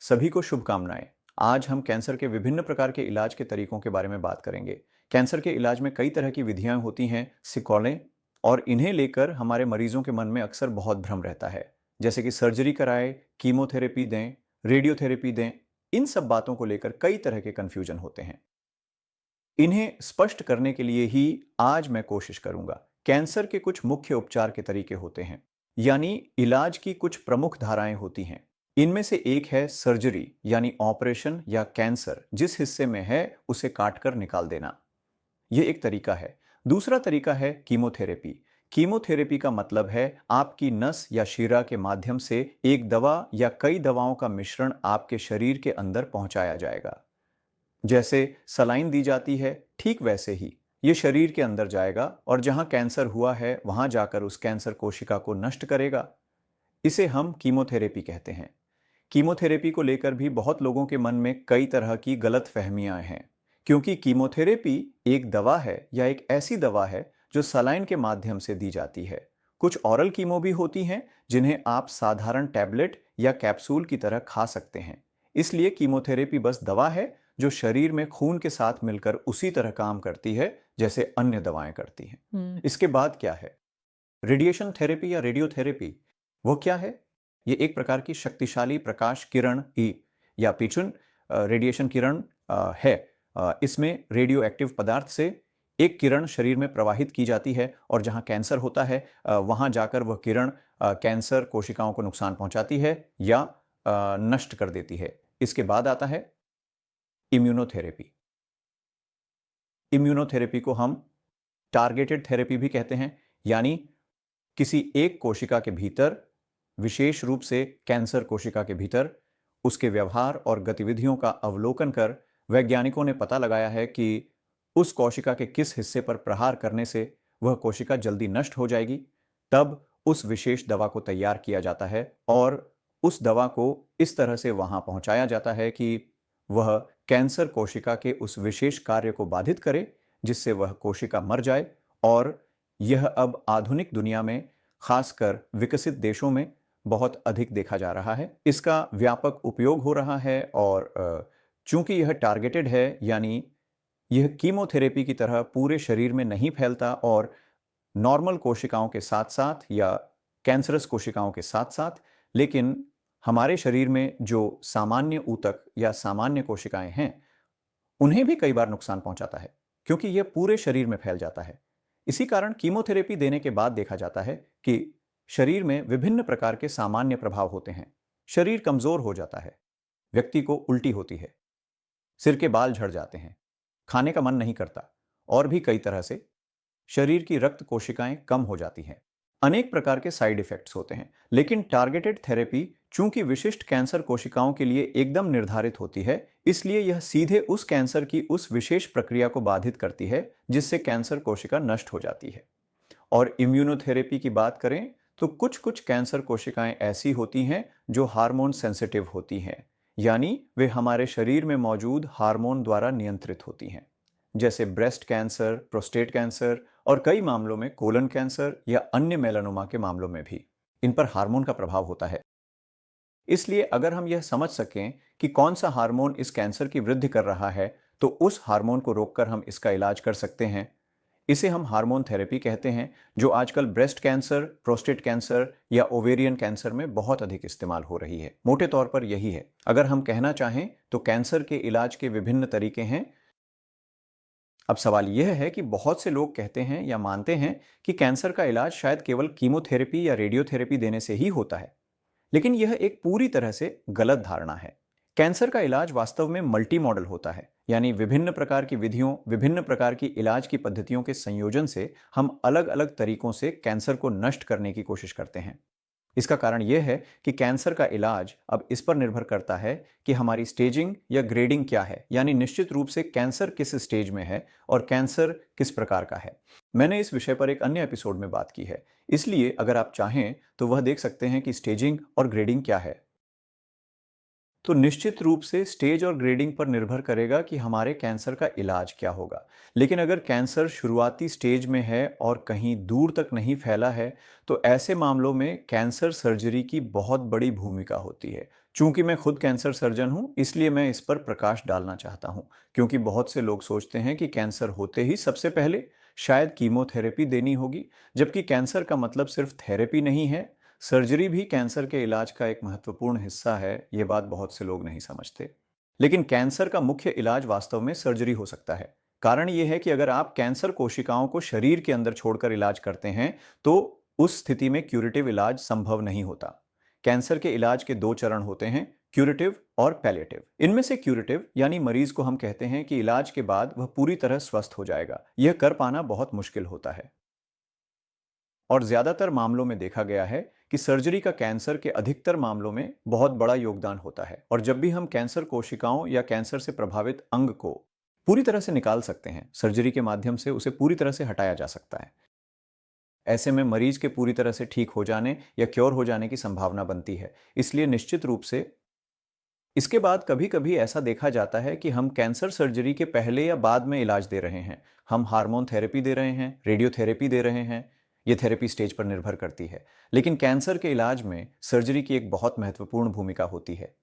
सभी को शुभकामनाएं। आज हम कैंसर के विभिन्न प्रकार के इलाज के तरीकों के बारे में बात करेंगे। कैंसर के इलाज में कई तरह की विधियां होती हैं, सिकौलें, और इन्हें लेकर हमारे मरीजों के मन में अक्सर बहुत भ्रम रहता है, जैसे कि सर्जरी कराएं, कीमोथेरेपी दें, रेडियोथेरेपी दें। इन सब बातों को लेकर कई तरह के कंफ्यूजन होते हैं। इन्हें स्पष्ट करने के लिए ही आज मैं कोशिश करूंगा। कैंसर के कुछ मुख्य उपचार के तरीके होते हैं, यानी इलाज की कुछ प्रमुख धाराएं होती हैं। इनमें से एक है सर्जरी, यानी ऑपरेशन या कैंसर जिस हिस्से में है उसे काटकर निकाल देना। यह एक तरीका है। दूसरा तरीका है कीमोथेरेपी। कीमोथेरेपी का मतलब है आपकी नस या शिरा के माध्यम से एक दवा या कई दवाओं का मिश्रण आपके शरीर के अंदर पहुंचाया जाएगा। जैसे सलाइन दी जाती है, ठीक वैसे ही ये शरीर के अंदर जाएगा और जहां कैंसर हुआ है वहां जाकर उस कैंसर कोशिका को नष्ट करेगा। इसे हम कीमोथेरेपी कहते हैं। कीमोथेरेपी को लेकर भी बहुत लोगों के मन में कई तरह की गलत फहमियां हैं, क्योंकि कीमोथेरेपी एक दवा है या एक ऐसी दवा है जो सलाइन के माध्यम से दी जाती है। कुछ ऑरल कीमो भी होती हैं जिन्हें आप साधारण टैबलेट या कैप्सूल की तरह खा सकते हैं। इसलिए कीमोथेरेपी बस दवा है जो शरीर में खून के साथ मिलकर उसी तरह काम करती है जैसे अन्य दवाएं करती हैं। इसके बाद क्या है? रेडिएशन थेरेपी या रेडियोथेरेपी। वो क्या है? ये एक प्रकार की शक्तिशाली प्रकाश किरण ही या पिचुन रेडिएशन किरण है। इसमें रेडियो एक्टिव पदार्थ से एक किरण शरीर में प्रवाहित की जाती है और जहां कैंसर होता है वहां जाकर वह किरण कैंसर कोशिकाओं को नुकसान पहुंचाती है या नष्ट कर देती है। इसके बाद आता है इम्यूनोथेरेपी। इम्यूनोथेरेपी को हम टारगेटेड थेरेपी भी कहते हैं, यानी किसी एक कोशिका के भीतर, विशेष रूप से कैंसर कोशिका के भीतर, उसके व्यवहार और गतिविधियों का अवलोकन कर वैज्ञानिकों ने पता लगाया है कि उस कोशिका के किस हिस्से पर प्रहार करने से वह कोशिका जल्दी नष्ट हो जाएगी। तब उस विशेष दवा को तैयार किया जाता है और उस दवा को इस तरह से वहां पहुंचाया जाता है कि वह कैंसर कोशिका के उस विशेष कार्य को बाधित करे जिससे वह कोशिका मर जाए। और यह अब आधुनिक दुनिया में, खासकर विकसित देशों में, बहुत अधिक देखा जा रहा है। इसका व्यापक उपयोग हो रहा है और चूंकि यह टारगेटेड है, यानी यह कीमोथेरेपी की तरह पूरे शरीर में नहीं फैलता और नॉर्मल कोशिकाओं के साथ साथ या कैंसरस कोशिकाओं के साथ साथ, लेकिन हमारे शरीर में जो सामान्य ऊतक या सामान्य कोशिकाएं हैं उन्हें भी कई बार नुकसान पहुंचाता है, क्योंकि यह पूरे शरीर में फैल जाता है। इसी कारण कीमोथेरेपी देने के बाद देखा जाता है कि शरीर में विभिन्न प्रकार के सामान्य प्रभाव होते हैं। शरीर कमजोर हो जाता है, व्यक्ति को उल्टी होती है, सिर के बाल झड़ जाते हैं, खाने का मन नहीं करता, और भी कई तरह से शरीर की रक्त कोशिकाएं कम हो जाती हैं। अनेक प्रकार के साइड इफेक्ट्स होते हैं, लेकिन टारगेटेड थेरेपी चूंकि विशिष्ट कैंसर कोशिकाओं के लिए एकदम निर्धारित होती है, इसलिए यह सीधे उस कैंसर की उस विशेष प्रक्रिया को बाधित करती है जिससे कैंसर कोशिका नष्ट हो जाती है। और इम्यूनोथेरेपी की बात करें तो कुछ कुछ कैंसर कोशिकाएं ऐसी होती हैं जो हार्मोन सेंसिटिव होती हैं, यानी वे हमारे शरीर में मौजूद हार्मोन द्वारा नियंत्रित होती हैं, जैसे ब्रेस्ट कैंसर, प्रोस्टेट कैंसर और कई मामलों में कोलन कैंसर या अन्य मेलानोमा के मामलों में भी इन पर हार्मोन का प्रभाव होता है। इसलिए अगर हम यह समझ सकें कि कौन सा हार्मोन इस कैंसर की वृद्धि कर रहा है, तो उस हार्मोन को रोककर हम इसका इलाज कर सकते हैं। इसे हम हार्मोन थेरेपी कहते हैं, जो आजकल ब्रेस्ट कैंसर, प्रोस्टेट कैंसर या ओवेरियन कैंसर में बहुत अधिक इस्तेमाल हो रही है। मोटे तौर पर यही है। अगर हम कहना चाहें तो कैंसर के इलाज के विभिन्न तरीके हैं। अब सवाल यह है कि बहुत से लोग कहते हैं या मानते हैं कि कैंसर का इलाज शायद केवल कीमोथेरेपी या रेडियोथेरेपी देने से ही होता है, लेकिन यह एक पूरी तरह से गलत धारणा है। कैंसर का इलाज वास्तव में मल्टी मॉडल होता है, यानी विभिन्न प्रकार की विधियों, विभिन्न प्रकार की इलाज की पद्धतियों के संयोजन से हम अलग अलग तरीकों से कैंसर को नष्ट करने की कोशिश करते हैं। इसका कारण यह है कि कैंसर का इलाज अब इस पर निर्भर करता है कि हमारी स्टेजिंग या ग्रेडिंग क्या है, यानी निश्चित रूप से कैंसर किस स्टेज में है और कैंसर किस प्रकार का है। मैंने इस विषय पर एक अन्य एपिसोड में बात की है, इसलिए अगर आप चाहें तो वह देख सकते हैं कि स्टेजिंग और ग्रेडिंग क्या है। तो निश्चित रूप से स्टेज और ग्रेडिंग पर निर्भर करेगा कि हमारे कैंसर का इलाज क्या होगा। लेकिन अगर कैंसर शुरुआती स्टेज में है और कहीं दूर तक नहीं फैला है, तो ऐसे मामलों में कैंसर सर्जरी की बहुत बड़ी भूमिका होती है, चूंकि मैं खुद कैंसर सर्जन हूं, इसलिए मैं इस पर प्रकाश डालना चाहता हूं, क्योंकि बहुत से लोग सोचते हैं कि कैंसर होते ही सबसे पहले शायद कीमोथेरेपी देनी होगी, जबकि कैंसर का मतलब सिर्फ थेरेपी नहीं है। सर्जरी भी कैंसर के इलाज का एक महत्वपूर्ण हिस्सा है, ये बात बहुत से लोग नहीं समझते। लेकिन कैंसर का मुख्य इलाज वास्तव में सर्जरी हो सकता है। कारण यह है कि अगर आप कैंसर कोशिकाओं को शरीर के अंदर छोड़कर इलाज करते हैं, तो उस स्थिति में क्यूरेटिव इलाज संभव नहीं होता। कैंसर के इलाज के दो चरण होते हैं, क्यूरेटिव और पैलिएटिव। इनमें से क्यूरेटिव यानी मरीज को हम कहते हैं कि इलाज के बाद वह पूरी तरह स्वस्थ हो जाएगा। यह कर पाना बहुत मुश्किल होता है और ज्यादातर मामलों में देखा गया है कि सर्जरी का कैंसर के अधिकतर मामलों में बहुत बड़ा योगदान होता है। और जब भी हम कैंसर कोशिकाओं या कैंसर से प्रभावित अंग को पूरी तरह से निकाल सकते हैं, सर्जरी के माध्यम से उसे पूरी तरह से हटाया जा सकता है। ऐसे में मरीज के पूरी तरह से ठीक हो जाने या क्योर हो जाने की संभावना बनती है। इसलिए निश्चित रूप से इसके बाद कभी कभी ऐसा देखा जाता है कि हम कैंसर सर्जरी के पहले या बाद में इलाज दे रहे हैं। हम हार्मोन थेरेपी दे रहे हैं, रेडियोथेरेपी दे रहे हैं। ये थेरेपी स्टेज पर निर्भर करती है, लेकिन कैंसर के इलाज में सर्जरी की एक बहुत महत्वपूर्ण भूमिका होती है।